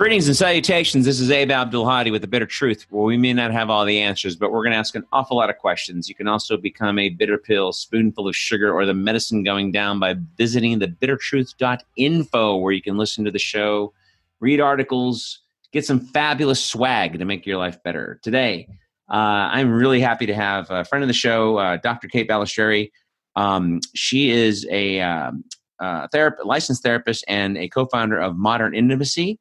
Greetings and salutations. This is Abdelhadi with The Bitter Truth, where we may not have all the answers, but we're going to ask an awful lot of questions. You can also become a bitter pill, spoonful of sugar, or the medicine going down by visiting thebittertruth.info, where you can listen to the show, read articles, get some fabulous swag to make your life better. Today, I'm really happy to have a friend of the show, Dr. Kate Balestrieri. She is a licensed therapist and a co-founder of Modern Intimacy.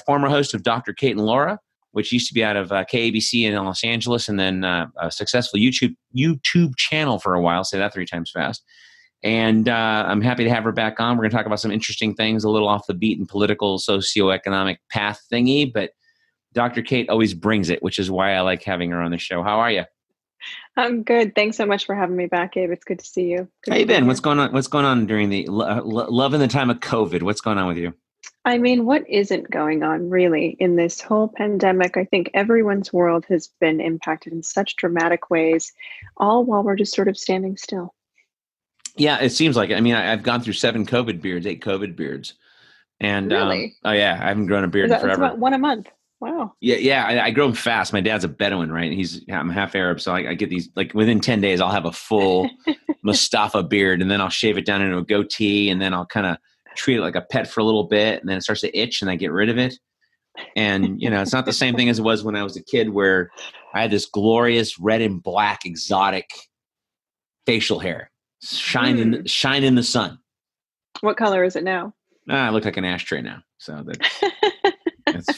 Former host of Dr. Kate and Laura, which used to be out of KABC in Los Angeles, and then a successful YouTube channel for a while. Say that 3 times fast. And I'm happy to have her back on. We're going to talk about some interesting things, a little off the beat and political, socioeconomic path thingy. But Dr. Kate always brings it, which is why I like having her on the show. How are you? I'm good. Thanks so much for having me back, Abe. It's good to see you. How you been? What's going on? What's going on during the love in the time of COVID? What's going on with you? I mean, what isn't going on really in this whole pandemic? I think everyone's world has been impacted in such dramatic ways, all while we're just sort of standing still. Yeah, it seems like it. I mean, I've gone through 8 COVID beards. And really? Oh yeah, I haven't grown a beard in forever. It's about 1 a month. Wow. Yeah. I grow them fast. My dad's a Bedouin, right? I'm half Arab, so I get these, like within 10 days, I'll have a full Mustafa beard, and then I'll shave it down into a goatee, and then I'll kind of treat it like a pet for a little bit, and then it starts to itch, and I get rid of it. And it's not the same thing as it was when I was a kid, where I had this glorious red and black exotic facial hair, shine in the sun. What color is it now? I look like an ashtray now. So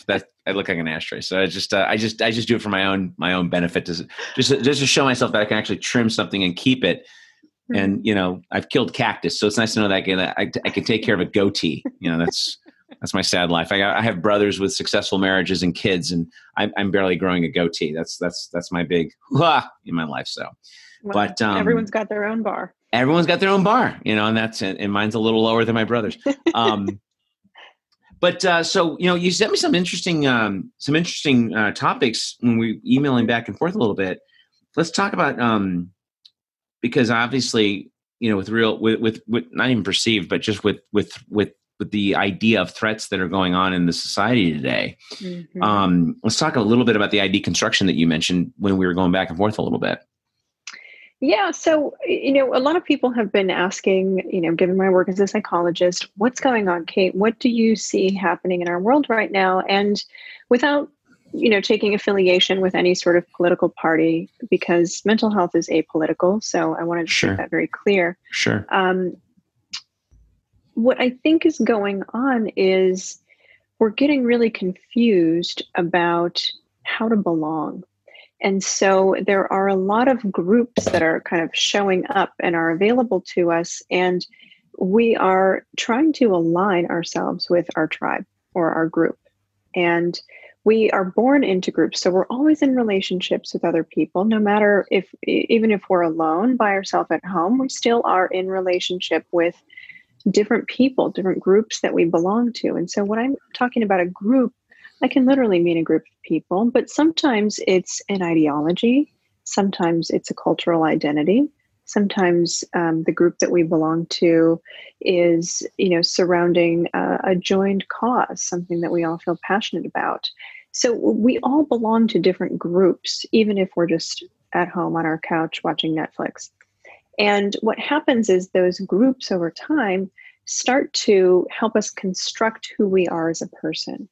that I look like an ashtray. So I just do it for my own benefit, just to show myself that I can actually trim something and keep it. And I've killed cactus, so it's nice to know that I can take care of a goatee. That's my sad life. I have brothers with successful marriages and kids, and I'm barely growing a goatee. That's my big in my life. So, well, but everyone's got their own bar. Everyone's got their own bar, and that's it. And mine's a little lower than my brother's. But so you sent me some interesting topics when we were emailing back and forth a little bit. Let's talk about because obviously with not even perceived, but just with the idea of threats that are going on in the society today. Mm-hmm. Let's talk a little bit about the ID construction that you mentioned when we were going back and forth a little bit. Yeah. So, a lot of people have been asking, given my work as a psychologist, what's going on, Kate? What do you see happening in our world right now? And without, taking affiliation with any sort of political party, because mental health is apolitical. So I wanted to make that very clear. Sure. What I think is going on is we're getting really confused about how to belong. And so there are a lot of groups that are kind of showing up and are available to us. And we are trying to align ourselves with our tribe or our group. And we are born into groups. So we're always in relationships with other people, no matter even if we're alone by ourselves at home, we still are in relationship with different people, different groups that we belong to. And so when I'm talking about a group, I can literally mean a group of people, but sometimes it's an ideology. Sometimes it's a cultural identity. Sometimes the group that we belong to is, surrounding a joined cause, something that we all feel passionate about. So we all belong to different groups, even if we're just at home on our couch watching Netflix. And what happens is those groups over time start to help us construct who we are as a person.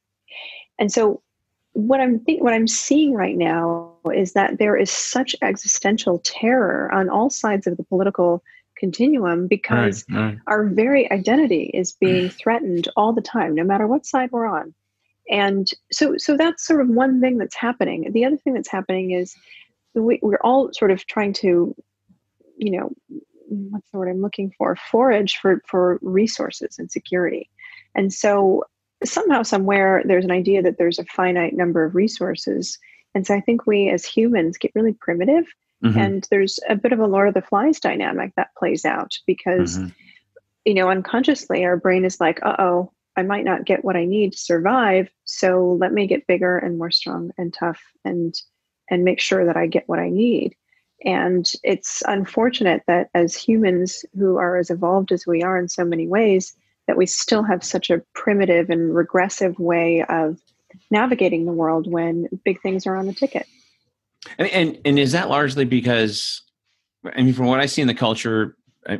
And so what I'm seeing right now is that there is such existential terror on all sides of the political continuum because our very identity is being threatened all the time, no matter what side we're on. And so that's sort of one thing that's happening. The other thing that's happening is we're all sort of trying to, what's the word I'm looking for? Forage for resources and security. And so somehow, somewhere, there's an idea that there's a finite number of resources. And so I think we as humans get really primitive. Mm-hmm. And there's a bit of a Lord of the Flies dynamic that plays out because, unconsciously our brain is like, uh-oh, I might not get what I need to survive. So let me get bigger and more strong and tough and make sure that I get what I need. And it's unfortunate that as humans who are as evolved as we are in so many ways, that we still have such a primitive and regressive way of navigating the world when big things are on the ticket. And is that largely because, I mean, from what I see in the culture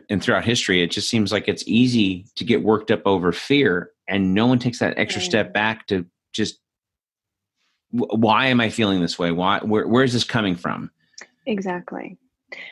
and throughout history, it just seems like it's easy to get worked up over fear, and no one takes that extra step back to just, why am I feeling this way? Where is this coming from? Exactly.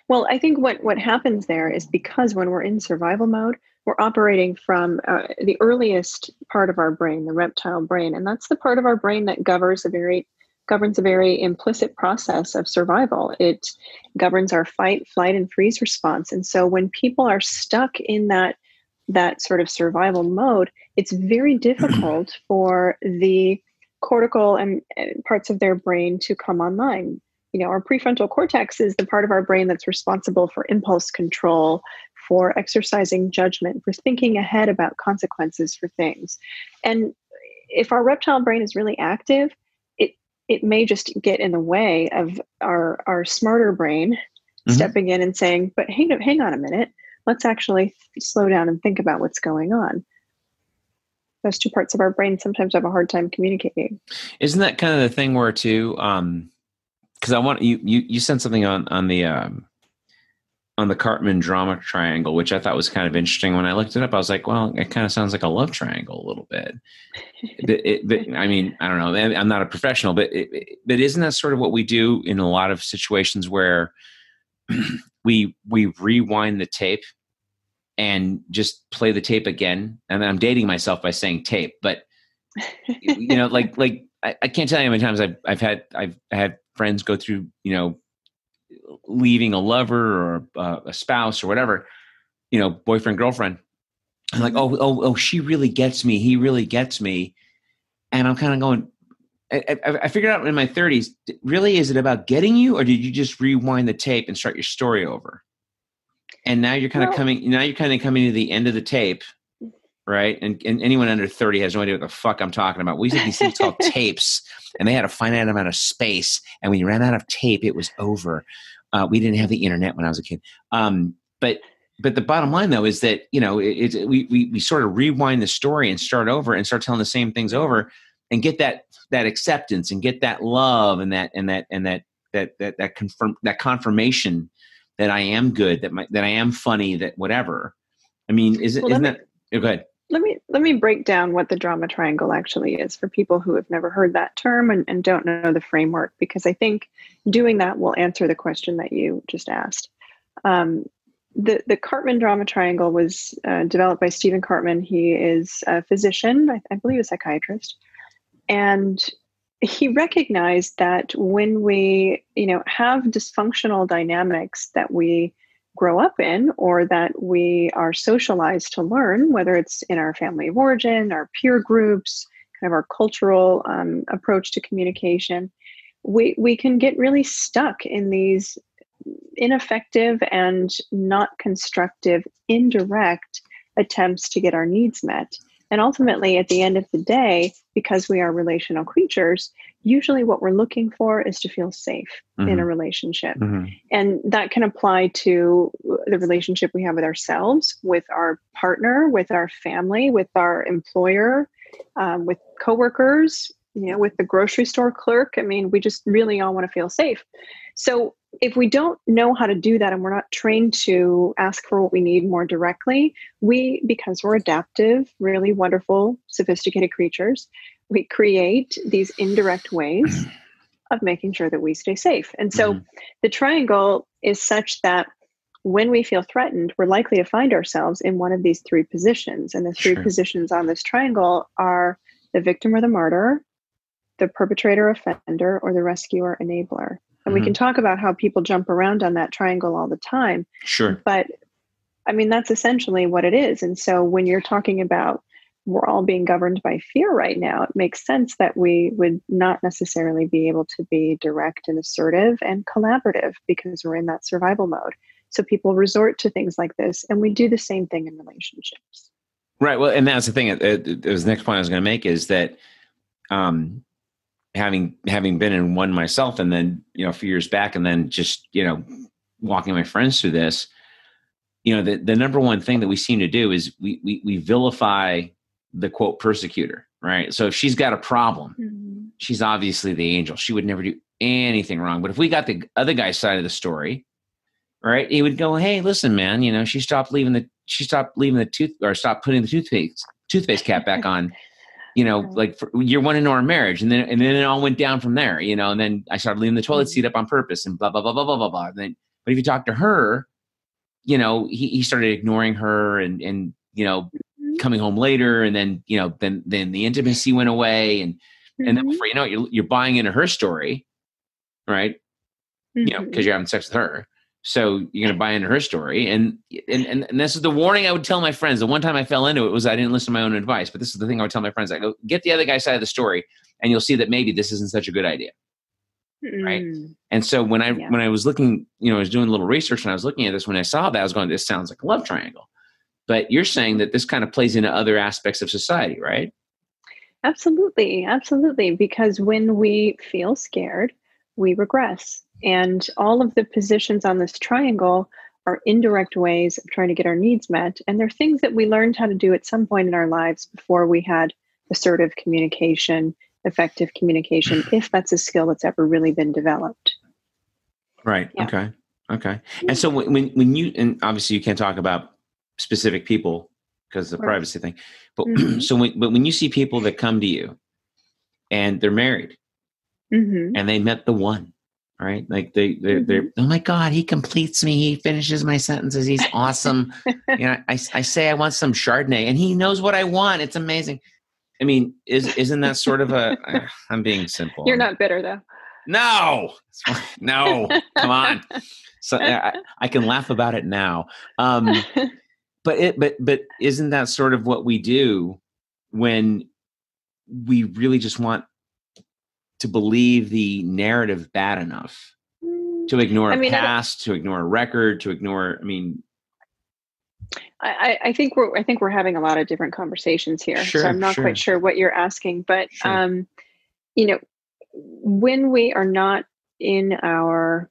Well, I think what happens there is because when we're in survival mode, we're operating from the earliest part of our brain, the reptile brain, and that's the part of our brain that governs a very implicit process of survival. It governs our fight, flight, and freeze response. And so when people are stuck in that sort of survival mode, it's very difficult for the cortical and parts of their brain to come online. Our prefrontal cortex is the part of our brain that's responsible for impulse control, for exercising judgment, for thinking ahead about consequences for things. And if our reptile brain is really active, it may just get in the way of our smarter brain stepping in and saying, but hang on a minute, let's actually slow down and think about what's going on. Those two parts of our brain sometimes have a hard time communicating. Isn't that kind of the thing where too, because I want you sent something on the Cartman drama triangle, which I thought was kind of interesting. When I looked it up, I was like, well, it kind of sounds like a love triangle a little bit. But I mean, I don't know. I'm not a professional, but isn't that sort of what we do in a lot of situations where we rewind the tape and just play the tape again? And I'm dating myself by saying tape, but like I can't tell you how many times I've had friends go through, leaving a lover or a spouse or whatever, boyfriend, girlfriend. I'm like, oh, she really gets me. He really gets me. And I'm kind of going, I figured out in my 30s, really, is it about getting you, or did you just rewind the tape and start your story over? And now you're kind of coming to the end of the tape. Right. And anyone under 30 has no idea what the fuck I'm talking about. We used to have these things called tapes, and they had a finite amount of space. And when you ran out of tape, it was over. We didn't have the internet when I was a kid. But the bottom line, though, is that, we sort of rewind the story and start over and start telling the same things over and get that acceptance and get that love and that confirmation that I am good, that I am funny, that whatever. I mean, isn't that, go ahead. Let me break down what the drama triangle actually is for people who have never heard that term and don't know the framework, because I think doing that will answer the question that you just asked. The Cartman drama triangle was developed by Stephen Cartman. He is a physician, I believe a psychiatrist, and he recognized that when we, have dysfunctional dynamics that we grow up in, or that we are socialized to learn, whether it's in our family of origin, our peer groups, kind of our cultural approach to communication, we can get really stuck in these ineffective and not constructive, indirect attempts to get our needs met. And ultimately, at the end of the day, because we are relational creatures, usually what we're looking for is to feel safe in a relationship. And that can apply to the relationship we have with ourselves, with our partner, with our family, with our employer, with coworkers, with the grocery store clerk. I mean, we just really all want to feel safe. So if we don't know how to do that and we're not trained to ask for what we need more directly, because we're adaptive, really wonderful, sophisticated creatures, we create these indirect ways of making sure that we stay safe. And so the triangle is such that when we feel threatened, we're likely to find ourselves in one of these three positions. And the three positions on this triangle are the victim or the martyr, the perpetrator offender, or the rescuer enabler. And we can talk about how people jump around on that triangle all the time. Sure. But I mean, that's essentially what it is. And so when you're talking about we're all being governed by fear right now, it makes sense that we would not necessarily be able to be direct and assertive and collaborative because we're in that survival mode. So people resort to things like this, and we do the same thing in relationships. Right. Well, and that's the thing. It was the next point I was going to make is that having been in one myself, and then, a few years back, and then just, walking my friends through this, the number one thing that we seem to do is we vilify the quote persecutor, right? So if she's got a problem, she's obviously the angel. She would never do anything wrong. But if we got the other guy's side of the story, right, he would go, hey, listen, man, she stopped leaving the stopped putting the toothpaste cap back on, like for year one into our marriage. And then it all went down from there, and then I started leaving the toilet seat up on purpose and blah, blah, blah, blah, blah, blah, blah. But if you talk to her, he started ignoring her and coming home later. And then, then the intimacy went away. And then before you know it, you're buying into her story, right? Because you're having sex with her. So you're going to buy into her story. And this is the warning I would tell my friends. The one time I fell into it was I didn't listen to my own advice. But this is the thing I would tell my friends. I go, get the other guy's side of the story, and you'll see that maybe this isn't such a good idea. Right. And so when I was looking, I was doing a little research and I was looking at this, when I saw that, I was going, this sounds like a love triangle. But you're saying that this kind of plays into other aspects of society, right? Absolutely. Absolutely. Because when we feel scared, we regress. And all of the positions on this triangle are indirect ways of trying to get our needs met. And they're things that we learned how to do at some point in our lives before we had assertive communication, effective communication, if that's a skill that's ever really been developed. Right. Yeah. Okay. And so when you, and obviously you can't talk about specific people because of the privacy thing, but so when you see people that come to you and they're married and they met the one, right? Like they're, oh my God, he completes me. He finishes my sentences. He's awesome. I say I want some Chardonnay and he knows what I want. It's amazing. I mean, isn't that sort of I'm being simple. You're not bitter though. No, come on. So I can laugh about it now. But isn't that sort of what we do when we really just want to believe the narrative bad enough to ignore a past, to ignore a record, to ignore, I think we're having a lot of different conversations here. Sure, so I'm not quite sure what you're asking, but when we are not in our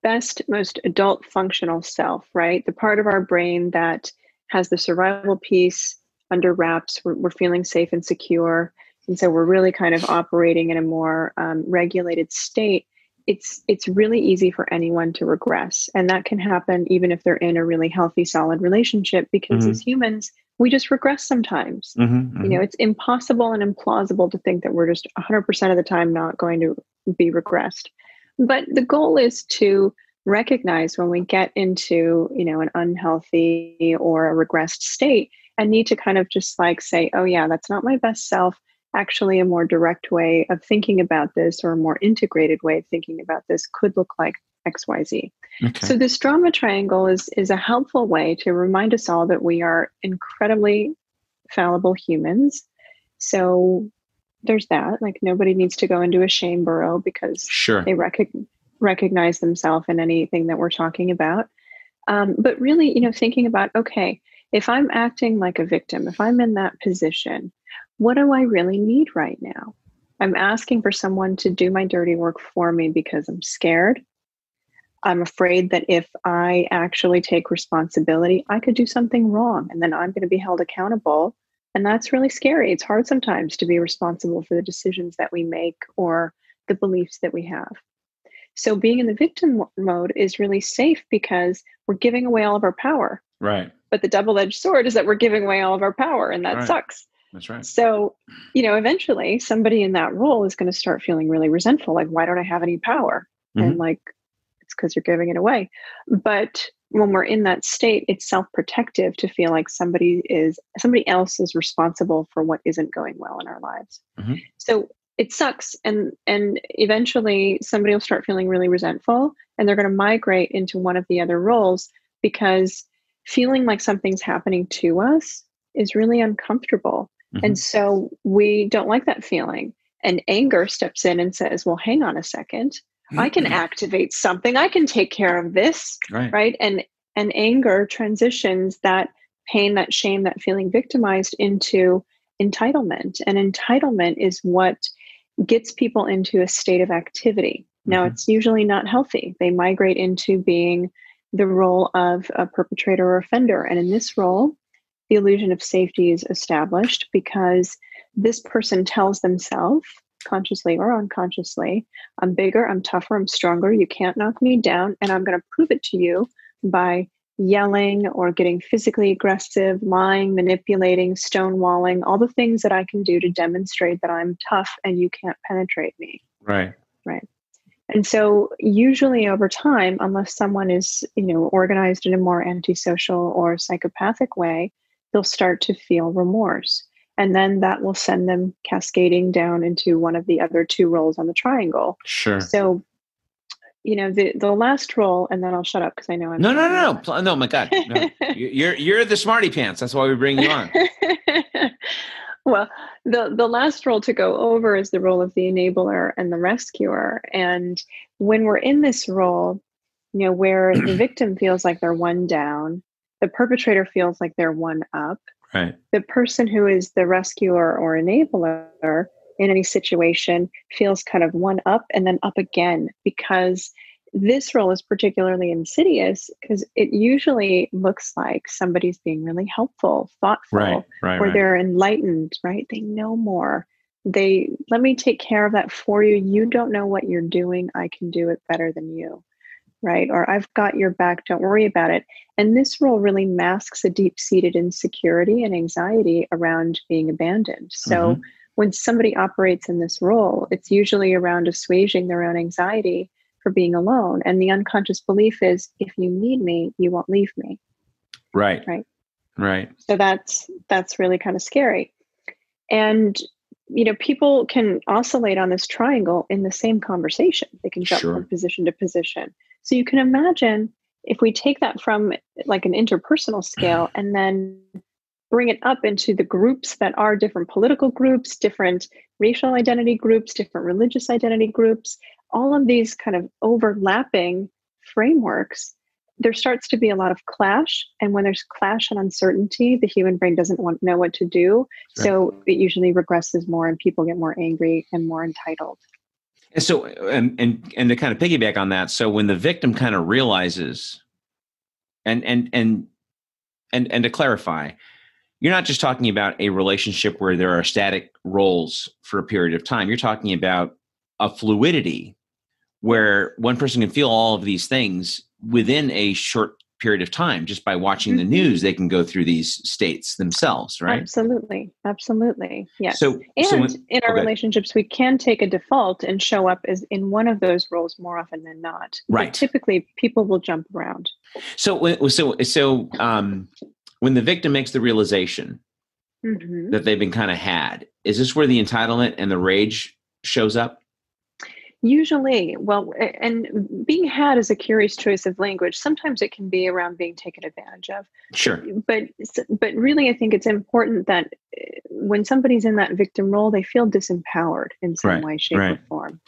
best, most adult functional self, right? The part of our brain that has the survival piece under wraps, we're feeling safe and secure. And so we're really kind of operating in a more regulated state. It's really easy for anyone to regress. And that can happen even if they're in a really healthy, solid relationship, because as humans, we just regress sometimes. It's impossible and implausible to think that we're just 100% of the time not going to be regressed. But the goal is to recognize when we get into, an unhealthy or a regressed state and need to kind of just like say, oh yeah, that's not my best self. Actually, a more direct way of thinking about this, or a more integrated way of thinking about this, could look like XYZ. Okay. So this drama triangle is a helpful way to remind us all that we are incredibly fallible humans. So there's that. Like, nobody needs to go into a shame burrow because they recognize themselves in anything that we're talking about. But really, thinking about, okay, if I'm acting like a victim, if I'm in that position, what do I really need right now? I'm asking for someone to do my dirty work for me because I'm scared. I'm afraid that if I actually take responsibility, I could do something wrong and then I'm going to be held accountable. And that's really scary. It's hard sometimes to be responsible for the decisions that we make or the beliefs that we have. So being in the victim mode is really safe because we're giving away all of our power. Right. But the double-edged sword is that we're giving away all of our power, and that sucks. That's right. So, eventually somebody in that role is going to start feeling really resentful. Like, why don't I have any power? And like, it's because you're giving it away. But when we're in that state, it's self-protective to feel like somebody else is responsible for what isn't going well in our lives. So it sucks. And eventually somebody will start feeling really resentful, and they're going to migrate into one of the other roles because feeling like something's happening to us is really uncomfortable. And so we don't like that feeling. And anger steps in and says, well, hang on a second. I can activate something. I can take care of this. Right. And anger transitions that pain, that shame, that feeling victimized into entitlement. And entitlement is what gets people into a state of activity. Now, it's usually not healthy. They migrate into being the role of a perpetrator or offender. And in this role, the illusion of safety is established because this person tells themselves, consciously or unconsciously, I'm bigger, I'm tougher, I'm stronger, you can't knock me down, and I'm going to prove it to you by yelling or getting physically aggressive, lying, manipulating, stonewalling, all the things that I can do to demonstrate that I'm tough and you can't penetrate me. Right. Right. And so usually over time, unless someone is, organized in a more antisocial or psychopathic way, they'll start to feel remorse. And then that will send them cascading down into one of the other two roles on the triangle. Sure. So, the last role, and then I'll shut up because I know I'm No, my God. No. You're the smarty pants. That's why we bring you on. Well, the last role to go over is the role of the enabler and the rescuer. And when we're in this role, where the victim feels like they're one down, the perpetrator feels like they're one up. Right. The person who is the rescuer or enabler in any situation feels kind of one up and then up again, because this role is particularly insidious because it usually looks like somebody's being really helpful, thoughtful, or they're enlightened, right? They know more. Let me take care of that for you. You don't know what you're doing. I can do it better than you, right? Or I've got your back. Don't worry about it. And this role really masks a deep-seated insecurity and anxiety around being abandoned. So when somebody operates in this role, it's usually around assuaging their own anxiety for being alone. And the unconscious belief is, if you need me, you won't leave me. Right. So that's really kind of scary. And, people can oscillate on this triangle in the same conversation. They can jump from position to position. So you can imagine if we take that from like an interpersonal scale and then bring it up into the groups that are different political groups, different racial identity groups, different religious identity groups, all of these kind of overlapping frameworks, there starts to be a lot of clash. And when there's clash and uncertainty, the human brain doesn't know what to do. Right. So it usually regresses more and people get more angry and more entitled. And so, and to kind of piggyback on that, so when the victim kind of realizes, and to clarify, you're not just talking about a relationship where there are static roles for a period of time. You're talking about a fluidity where one person can feel all of these things within a short period of time. Just by watching the news, they can go through these states themselves, right? Absolutely. Yes. So in our relationships, we can take a default and show up as in one of those roles more often than not. Right. But typically, people will jump around. So when the victim makes the realization that they've been kind of had, is this where the entitlement and the rage shows up? Usually, well, and being had is a curious choice of language. Sometimes it can be around being taken advantage of. Sure. But really, I think it's important that when somebody's in that victim role, they feel disempowered in some way, shape, or form.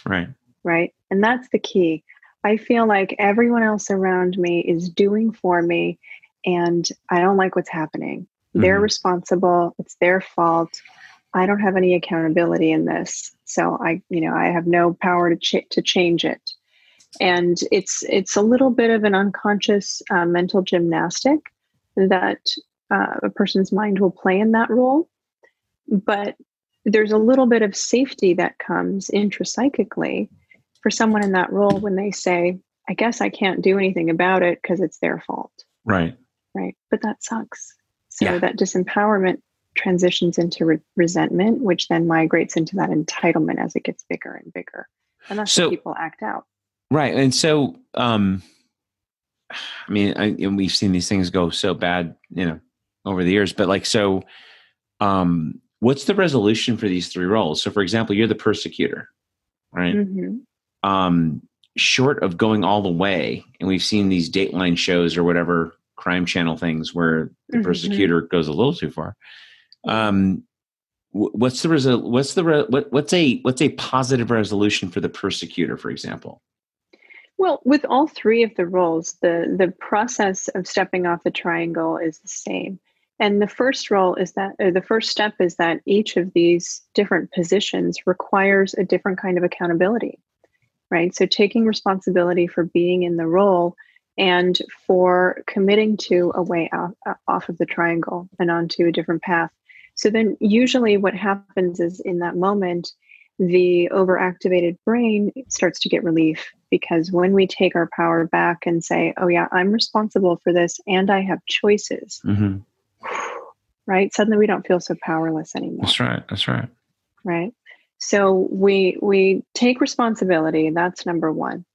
Right. And that's the key. I feel like everyone else around me is doing for me, and I don't like what's happening. They're responsible. It's their fault. I don't have any accountability in this. So I have no power to change it. And it's a little bit of an unconscious mental gymnastic that a person's mind will play in that role. But there's a little bit of safety that comes intrapsychically for someone in that role when they say, I guess I can't do anything about it because it's their fault. Right. But that sucks. So that disempowerment transitions into resentment, which then migrates into that entitlement as it gets bigger and bigger. And that's how people act out. Right. And so, and we've seen these things go so bad, over the years, but what's the resolution for these three roles? So for example, you're the persecutor, right? Short of going all the way, and we've seen these Dateline shows or whatever crime channel things where the persecutor goes a little too far. What's a positive resolution for the persecutor, for example? Well, with all three of the roles, the process of stepping off the triangle is the same. And the first role is the first step is that each of these different positions requires a different kind of accountability, right? So taking responsibility for being in the role and for committing to a way off of the triangle and onto a different path. So then usually what happens is in that moment, the overactivated brain starts to get relief, because when we take our power back and say, oh yeah, I'm responsible for this and I have choices, right? Suddenly we don't feel so powerless anymore. That's right. That's right. Right. So we take responsibility. That's number one.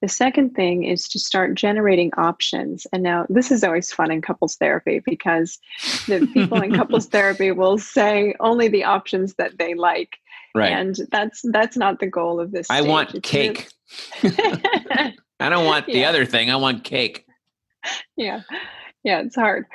The second thing is to start generating options. And now this is always fun in couples therapy, because the people in couples therapy will say only the options that they like. Right. And that's not the goal of this I stage. want It's cake. I don't want the other thing. I want cake. Yeah. Yeah, it's hard.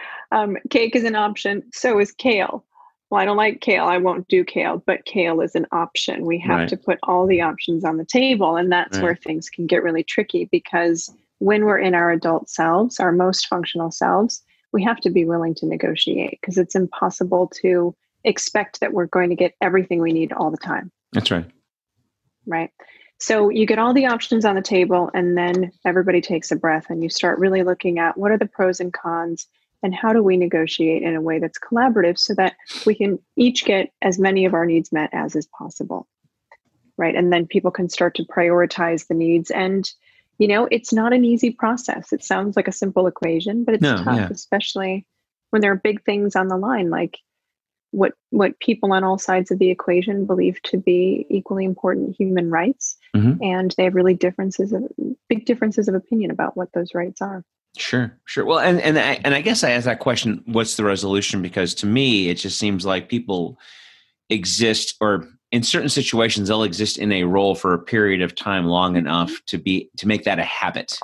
Cake is an option. So is kale. Well, I don't like kale. I won't do kale, but kale is an option. We have to put all the options on the table. And that's where things can get really tricky, because when we're in our adult selves, our most functional selves, we have to be willing to negotiate, because it's impossible to expect that we're going to get everything we need all the time. That's right. Right. So you get all the options on the table, and then everybody takes a breath and you start really looking at what are the pros and cons, and how do we negotiate in a way that's collaborative so that we can each get as many of our needs met as is possible. Right. And then people can start to prioritize the needs. And, you know, it's not an easy process. It sounds like a simple equation, but it's tough, especially when there are big things on the line, like what people on all sides of the equation believe to be equally important human rights. And they have really big differences of opinion about what those rights are. Sure. Well, and I guess I asked that question, what's the resolution? Because to me, it just seems like people exist, or in certain situations, they'll exist in a role for a period of time long enough to make that a habit.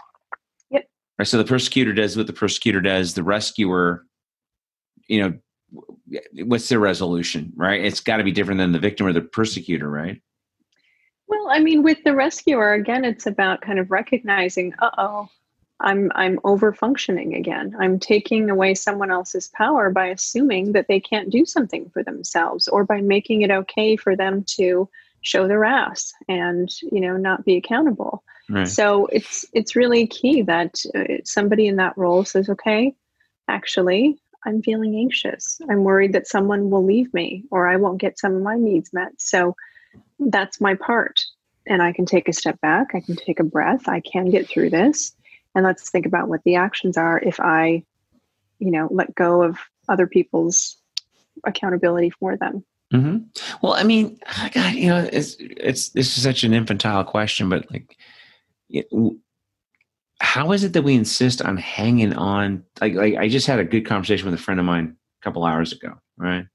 Yep. Right. So the persecutor does what the persecutor does. The rescuer, you know, what's their resolution, right? It's got to be different than the victim or the persecutor, right? Well, I mean, with the rescuer, again, it's about kind of recognizing, I'm over functioning again. I'm taking away someone else's power by assuming that they can't do something for themselves, or by making it okay for them to show their ass and, you know, not be accountable. Right. So it's really key that somebody in that role says, okay, actually, I'm feeling anxious. I'm worried that someone will leave me, or I won't get some of my needs met. So that's my part. And I can take a step back. I can take a breath. I can get through this. And let's think about what the actions are if I, you know, let go of other people's accountability for them. Well, I mean, God, you know, this is such an infantile question, but like, how is it that we insist on hanging on? Like I just had a good conversation with a friend of mine a couple hours ago, right?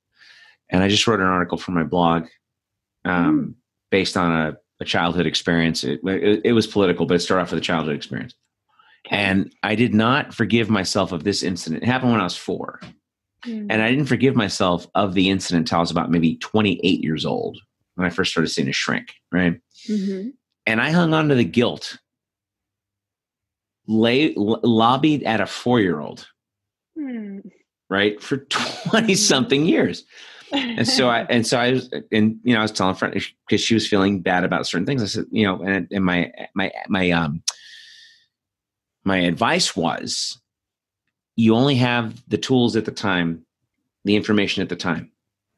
And I just wrote an article for my blog based on a childhood experience. It was political, but it started off with a childhood experience. And I did not forgive myself of this incident. It happened when I was 4. And I didn't forgive myself of the incident until I was about maybe 28 years old, when I first started seeing a shrink, right? And I hung on to the guilt, lobbied at a 4-year-old, right, for 20-something years. And so I was, and you know, I was telling a friend, because she was feeling bad about certain things. I said, you know, and my advice was, you only have the tools at the time, the information at the time.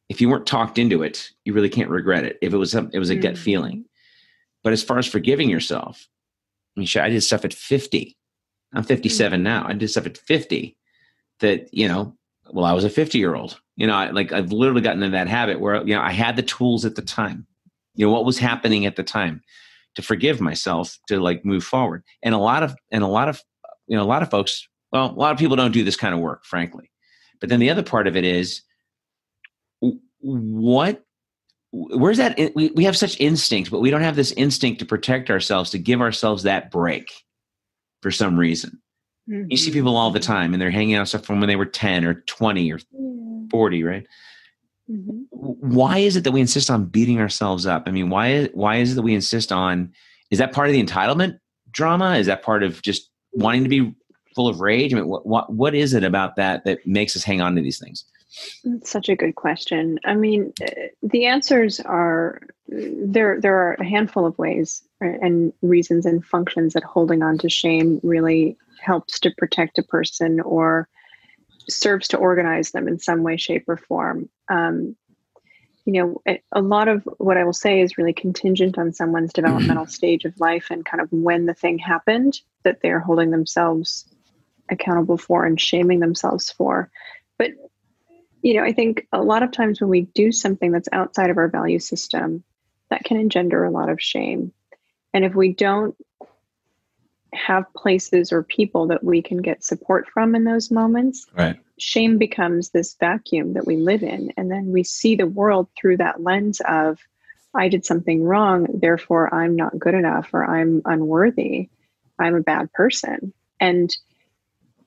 If you weren't talked into it, you really can't regret it. If it was a gut feeling. But as far as forgiving yourself, I mean, I did stuff at 50. I'm 57 now. I did stuff at 50 that, you know, well, I was a 50-year-old. You know, I've literally gotten into that habit where, you know, I had the tools at the time. You know, what was happening at the time to forgive myself, to like move forward. And a lot of folks, well, a lot of people don't do this kind of work, frankly. But then the other part of it is, where's that? We have such instinct, but we don't have this instinct to protect ourselves, to give ourselves that break for some reason. You see people all the time, and they're hanging out stuff from when they were 10 or 20 or 40, right? Why is it that we insist on beating ourselves up? I mean, why is it that we insist on, is that part of the entitlement drama? Is that part of just wanting to be full of rage? I mean, what is it about that makes us hang on to these things? That's such a good question. I mean, the answers are, there are a handful of ways and reasons and functions that holding on to shame really helps to protect a person or serves to organize them in some way, shape, or form. A lot of what I will say is really contingent on someone's developmental stage of life and kind of when the thing happened that they're holding themselves accountable for and shaming themselves for. But, I think a lot of times when we do something that's outside of our value system, that can engender a lot of shame. And if we don't have places or people that we can get support from in those moments, right, shame becomes this vacuum that we live in. And then we see the world through that lens of, I did something wrong, therefore I'm not good enough, or I'm unworthy, I'm a bad person. And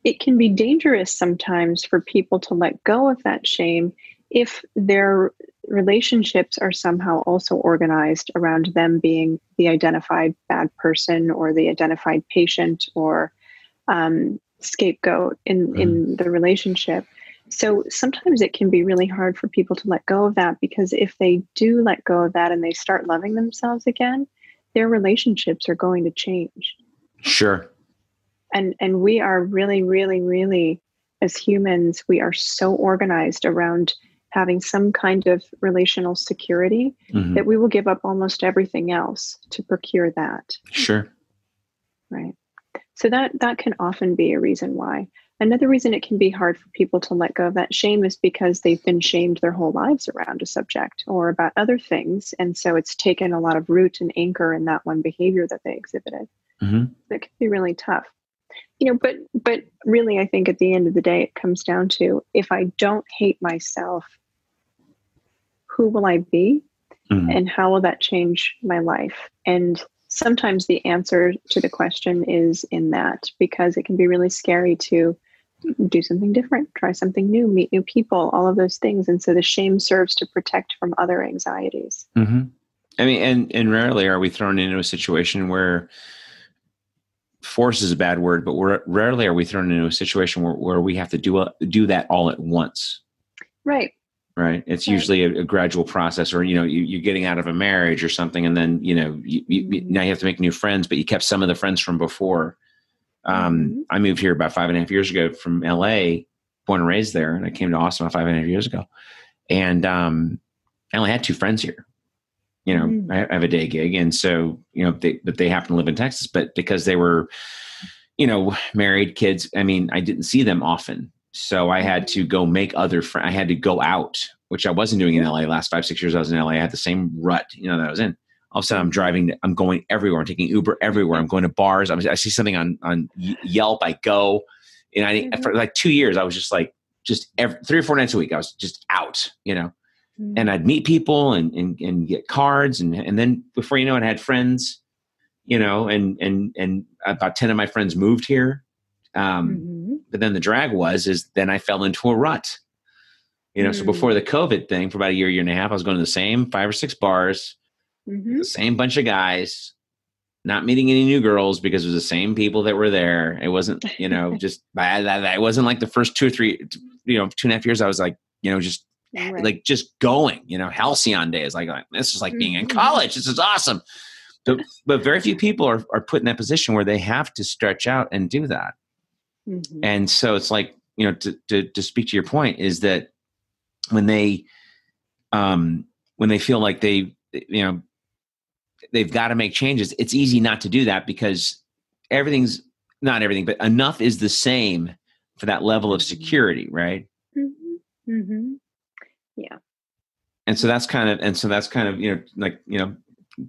it can be dangerous sometimes for people to let go of that shame if their relationships are somehow also organized around them being the identified bad person or the identified patient or scapegoat in the relationship. So sometimes it can be really hard for people to let go of that, because if they do let go of that and they start loving themselves again, their relationships are going to change. Sure. And we are really, really, really, as humans, we are so organized around having some kind of relational security that we will give up almost everything else to procure that. Sure. Right. So that can often be a reason why. Another reason it can be hard for people to let go of that shame is because they've been shamed their whole lives around a subject or about other things. And so it's taken a lot of root and anchor in that one behavior that they exhibited. That can be really tough. But really, I think at the end of the day, it comes down to, if I don't hate myself, who will I be? And how will that change my life? And sometimes the answer to the question is in that, because it can be really scary to do something different, try something new, meet new people, all of those things. And so the shame serves to protect from other anxieties. I mean, and rarely are we thrown into a situation where, force is a bad word, but rarely are we thrown into a situation where we have to do that all at once. Right. Right. It's usually a gradual process, or, you're getting out of a marriage or something. And then, now you have to make new friends, but you kept some of the friends from before. I moved here about 5.5 years ago from LA, born and raised there. And I came to Austin about 5.5 years ago. And I only had 2 friends here. I have a day gig. And so, they happen to live in Texas, but because they were, married, kids, I mean, I didn't see them often. So I had to go make other friends. I had to go out, which I wasn't doing in LA. Last 5-6 years I was in LA. I had the same rut, that I was in. All of a sudden I'm driving, I'm going everywhere. I'm taking Uber everywhere. I'm going to bars. I see something on Yelp. I go, and for like 2 years, I was just every 3 or 4 nights a week, I was just out, and I'd meet people and get cards. And then before you know it, I had friends, and about 10 of my friends moved here. But then the drag is then I fell into a rut, so before the COVID thing, for about a year and a half, I was going to the same 5 or 6 bars, the same bunch of guys, not meeting any new girls because it was the same people that were there. It wasn't, just bad. It wasn't like the first 2 or 3, 2.5 years. I was like, just Right. like just going, halcyon days, like this is like being in college. This is awesome. But very few people are put in that position where they have to stretch out and do that. And so it's like, to speak to your point, is that when they feel like they've got to make changes, it's easy not to do that, because not everything, but enough is the same for that level of security. Right. Yeah. And so that's kind of,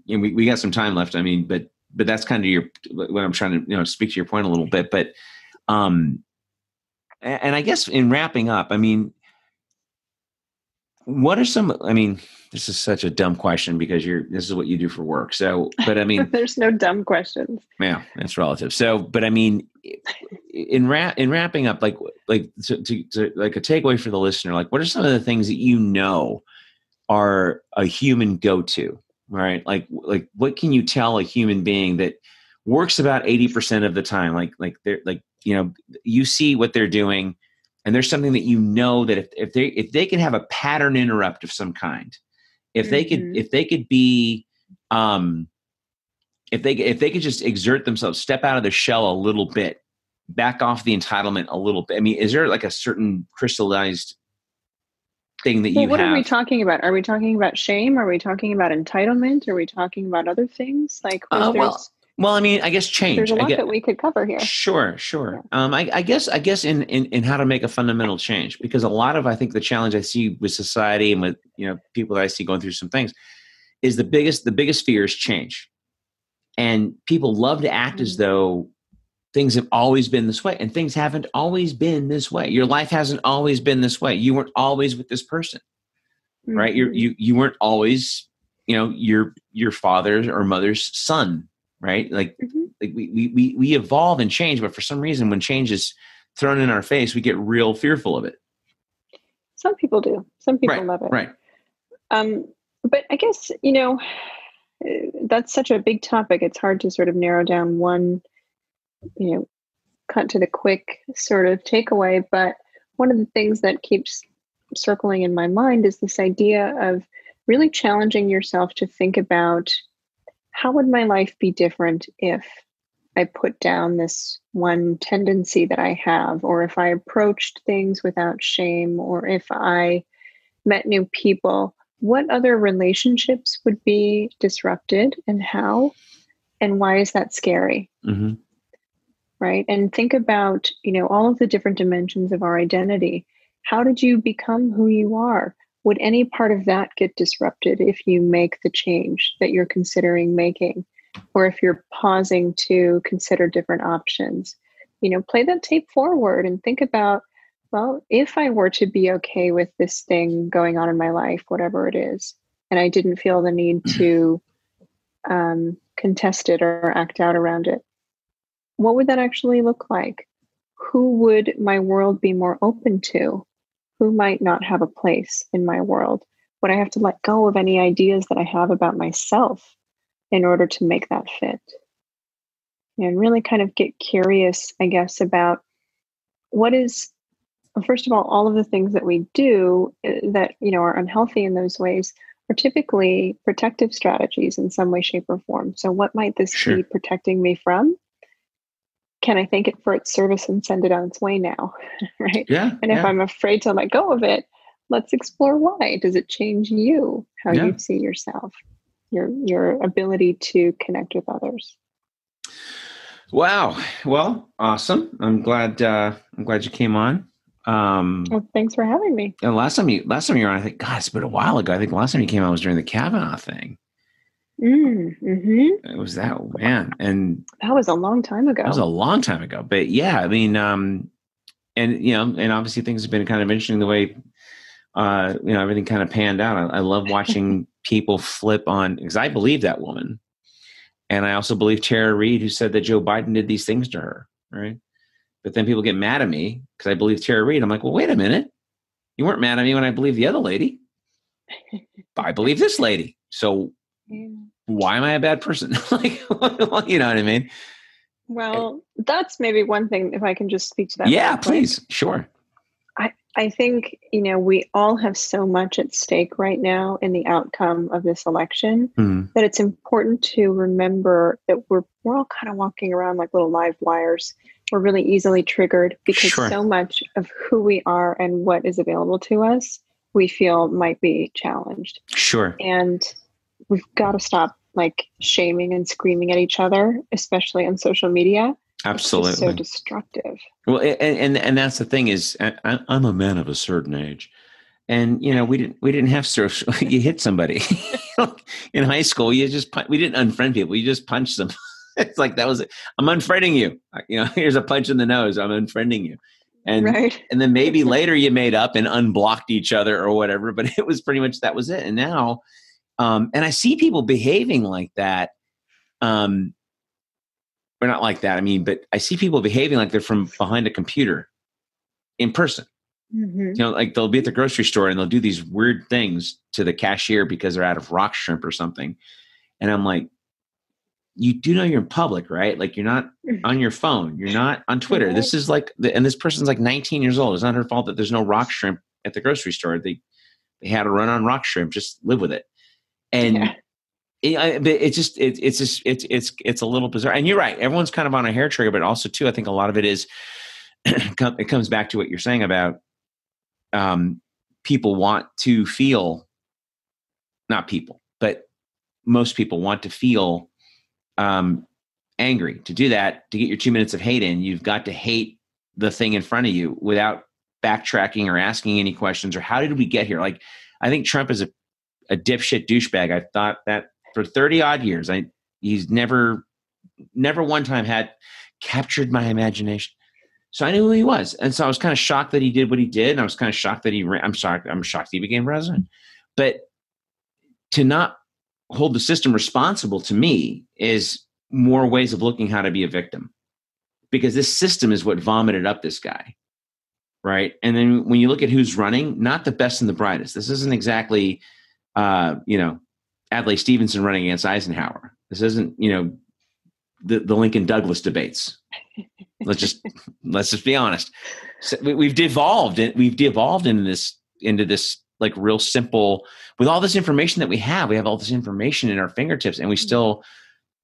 we got some time left. I mean, but that's kind of what I'm trying to, speak to your point a little bit, but, and I guess in wrapping up, I mean, what are some, this is such a dumb question because this is what you do for work. So, but I mean, there's no dumb questions. Yeah, it's relative. So, but I mean, in wrapping up, to like a takeaway for the listener, like, what are some of the things that are a human go-to, right? Like what can you tell a human being that works about 80% of the time? Like they're like, you see what they're doing, and there's something that that if they could have a pattern interrupt of some kind, if they could be, if they could just exert themselves, step out of the shell a little bit, back off the entitlement a little bit? I mean, is there like a certain crystallized thing that you what have? are we talking about? Are we talking about shame? Are we talking about entitlement? Are we talking about other things? Like, well, I mean, I guess change. There's a lot that we could cover here. Sure. Yeah. I guess in how to make a fundamental change, because a lot of, I think, the challenge I see with society and with, people that I see going through some things is the biggest fear is change. And people love to act as though things have always been this way, and things haven't always been this way. Your life hasn't always been this way. You weren't always with this person, right? You weren't always, your father's or mother's son, right? Like we evolve and change, but for some reason, when change is thrown in our face, we get real fearful of it. Some people do. Some people love it. Right. But I guess, that's such a big topic. It's hard to sort of narrow down one, cut to the quick sort of takeaway. But one of the things that keeps circling in my mind is this idea of really challenging yourself to think about, how would my life be different if I put down this one tendency that I have, or if I approached things without shame, or if I met new people? What other relationships would be disrupted, and how, and why is that scary? Mm-hmm. Right? And think about, all of the different dimensions of our identity. How did you become who you are? Would any part of that get disrupted if you make the change that you're considering making? Or if you're pausing to consider different options? Play that tape forward and think about, well, if I were to be okay with this thing going on in my life, whatever it is, and I didn't feel the need to contest it or act out around it, what would that actually look like? Who would my world be more open to? Who might not have a place in my world? Would I have to let go of any ideas that I have about myself in order to make that fit? And really kind of get curious, I guess, about what is, first of all of the things that we do that, are unhealthy in those ways are typically protective strategies in some way, shape, or form. So what might this be protecting me from? Can I thank it for its service and send it on its way now? Right? Yeah. And if I'm afraid to let go of it, let's explore why. Does it change you, how you see yourself, your ability to connect with others? Wow. Well, awesome. I'm glad you came on. Well, thanks for having me. And last time you were on, I think, God, it's been a while ago. I think the last time you came on was during the Kavanaugh thing. Mm-hmm. It was that, man. And that was a long time ago. But yeah, I mean, and obviously things have been kind of interesting the way, everything kind of panned out. I love watching people flip on, because I believe that woman. And I also believe Tara Reid, who said that Joe Biden did these things to her. Right. But then people get mad at me because I believe Tara Reid. I'm like, well, wait a minute. You weren't mad at me when I believed the other lady. I believe this lady. So why am I a bad person? Like, you know what I mean? Well, that's maybe one thing, if I can just speak to that. Yeah, please. Sure. I think, we all have so much at stake right now in the outcome of this election that it's important to remember that we're all kind of walking around like little live wires. We're really easily triggered because so much of who we are and what is available to us, we feel might be challenged. Sure. And we've got to stop like shaming and screaming at each other, especially on social media. Absolutely. It's so destructive. Well, and that's the thing is, I'm a man of a certain age, and we didn't have social. You hit somebody in high school. We didn't unfriend people. You just punched them. It's like that was it. I'm unfriending you. Here's a punch in the nose. I'm unfriending you, and then maybe later you made up and unblocked each other or whatever. But it was pretty much that was it. And now, and I see people behaving like that. Or not like that. I mean, but I see people behaving like they're from behind a computer in person. Mm-hmm. Like they'll be at the grocery store and they'll do these weird things to the cashier because they're out of rock shrimp or something. And I'm like, you do know you're in public, right? Like you're not on your phone. You're not on Twitter. Right. This is like, and this person's like 19 years old. It's not her fault that there's no rock shrimp at the grocery store. They had a run on rock shrimp. Just live with it. And It's a little bizarre. And you're right. Everyone's kind of on a hair trigger, but also too, I think a lot of it is, it comes back to what you're saying about people want to feel, not people, but most people want to feel angry. To do that, to get your 2 minutes of hate in, you've got to hate the thing in front of you without backtracking or asking any questions, or how did we get here? Like, I think Trump is a dipshit douchebag. I thought that for 30 odd years, he's never one time had captured my imagination. So I knew who he was. And so I was kind of shocked that he did what he did. And I was kind of shocked that I'm shocked he became president. But to not hold the system responsible, to me, is more ways of looking how to be a victim, because this system is what vomited up this guy. Right. And then when you look at who's running, not the best and the brightest. This isn't exactly, Adlai Stevenson running against Eisenhower. This isn't, the Lincoln Douglas debates. Let's just be honest. So we've devolved into this like real simple, with all this information that we have all this information in our fingertips, and we still,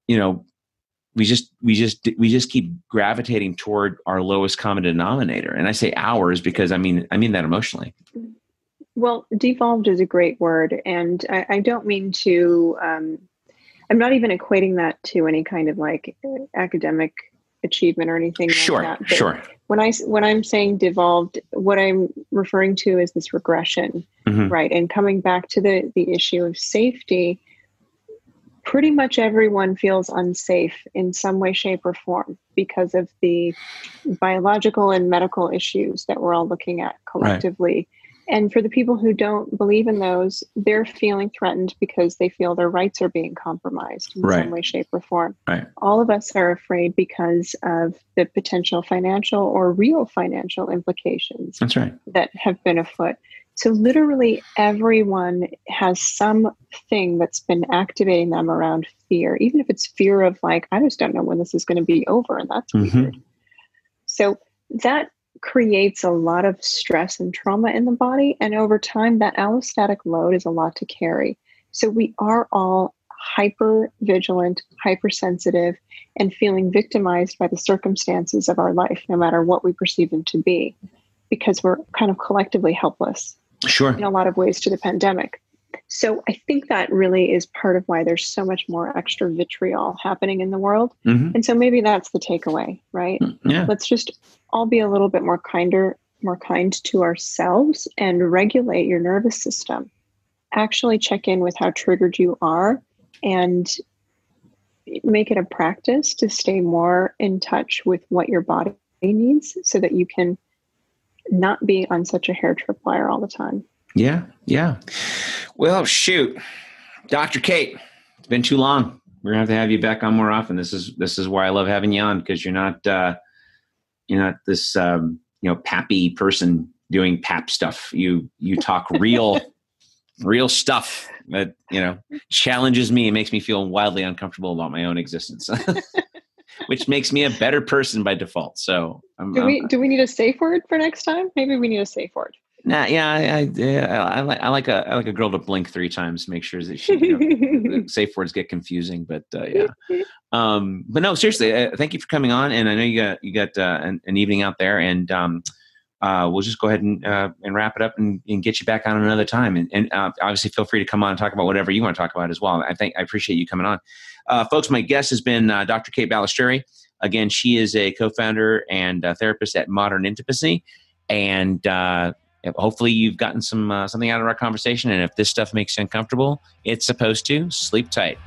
we just keep gravitating toward our lowest common denominator. And I say ours because I mean that emotionally. Well, devolved is a great word. And I don't mean to, I'm not even equating that to any kind of like academic achievement or anything like that. But sure. When I'm saying devolved, what I'm referring to is this regression, right? And coming back to the issue of safety, pretty much everyone feels unsafe in some way, shape, or form because of the biological and medical issues that we're all looking at collectively. Right. And for the people who don't believe in those, they're feeling threatened because they feel their rights are being compromised in some way, shape, or form. Right. All of us are afraid because of the potential financial or real financial implications that have been afoot. So literally everyone has something that's been activating them around fear, even if it's fear of like, I just don't know when this is going to be over. And that's weird. So that creates a lot of stress and trauma in the body. And over time, that allostatic load is a lot to carry. So we are all hyper vigilant, hypersensitive, and feeling victimized by the circumstances of our life, no matter what we perceive them to be, because we're kind of collectively helpless. Sure. In a lot of ways to the pandemic. So I think that really is part of why there's so much more extra vitriol happening in the world. And so maybe that's the takeaway, right? Yeah. Let's just all be a little bit more kind to ourselves and regulate your nervous system. Actually check in with how triggered you are and make it a practice to stay more in touch with what your body needs so that you can not be on such a hair tripwire all the time. Yeah. Yeah. Well, shoot, Dr. Kate, it's been too long. We're gonna have you back on more often. This is why I love having you on, because you're not this, pappy person doing pap stuff. You talk real stuff that, challenges me and makes me feel wildly uncomfortable about my own existence. Which makes me a better person by default. So, do we need a safe word for next time? Maybe we need a safe word. Nah, yeah, I like a girl to blink 3 times to make sure that she safe words get confusing. But yeah, but no, seriously, thank you for coming on. And I know you got an evening out there, and we'll just go ahead and wrap it up and get you back on another time. And obviously, feel free to come on and talk about whatever you want to talk about as well. I appreciate you coming on. Folks, my guest has been Dr. Kate Balestrieri. Again, she is a co-founder and therapist at Modern Intimacy. And hopefully you've gotten something out of our conversation. And if this stuff makes you uncomfortable, it's supposed to. Sleep tight.